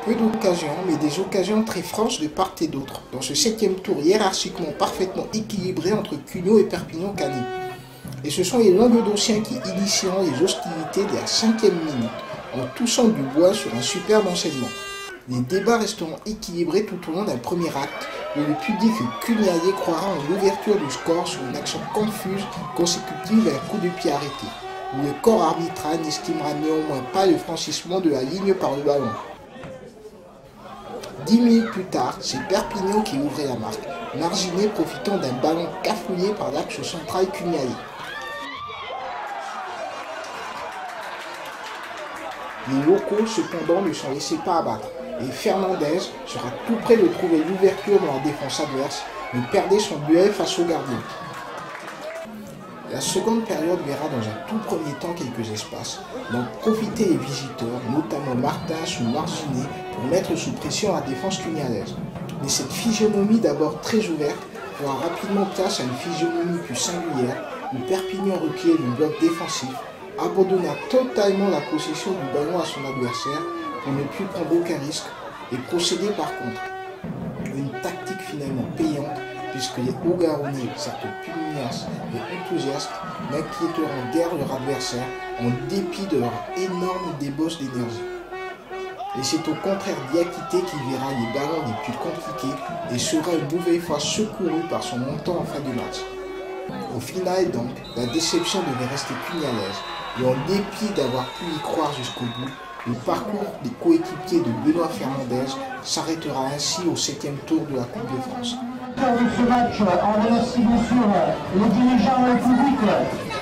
Peu d'occasions, mais des occasions très franches de part et d'autre, dans ce 7e tour hiérarchiquement parfaitement équilibré entre Cugnot et Perpignan-Cany. Et ce sont les Languedociens qui initieront les hostilités dès la 5e minute, en touchant du bois sur un superbe enchaînement. Les débats resteront équilibrés tout au long d'un premier acte, où le public cugnalais croira en l'ouverture du score sur une action confuse consécutive à un coup de pied arrêté, où le corps arbitral n'estimera néanmoins pas le franchissement de la ligne par le ballon. 10 minutes plus tard, c'est Perpignan qui ouvrait la marque, Marginet profitant d'un ballon cafouillé par l'axe central cugnalais. Les locaux, cependant, ne s'en laissaient pas abattre, et Fernandez sera tout près de trouver l'ouverture dans la défense adverse, mais perdait son duel face au gardien. La seconde période verra dans un tout premier temps quelques espaces, dont profiter les visiteurs, notamment Martas ou Marginet, pour mettre sous pression la défense cugnalaise. Mais cette physionomie d'abord très ouverte fera rapidement place à une physionomie plus singulière, où Perpignan reculait du bloc défensif, abandonna totalement la possession du ballon à son adversaire pour ne plus prendre aucun risque et procéder par contre. Une tactique finalement payante, puisque les Hauts-Garonnais, certes pugnaces et enthousiastes, n'inquiéteront guère leur adversaire en dépit de leur énorme débauche d'énergie. Et c'est au contraire Diakité qui verra les ballons les plus compliqués et sera une nouvelle fois secouru par son montant en fin de match. Au final donc, la déception devait rester cugnalaise, et en dépit d'avoir pu y croire jusqu'au bout, le parcours des coéquipiers de Benoît Fernandez s'arrêtera ainsi au 7e tour de la Coupe de France. De ce match, on remercie bien sûr les dirigeants publics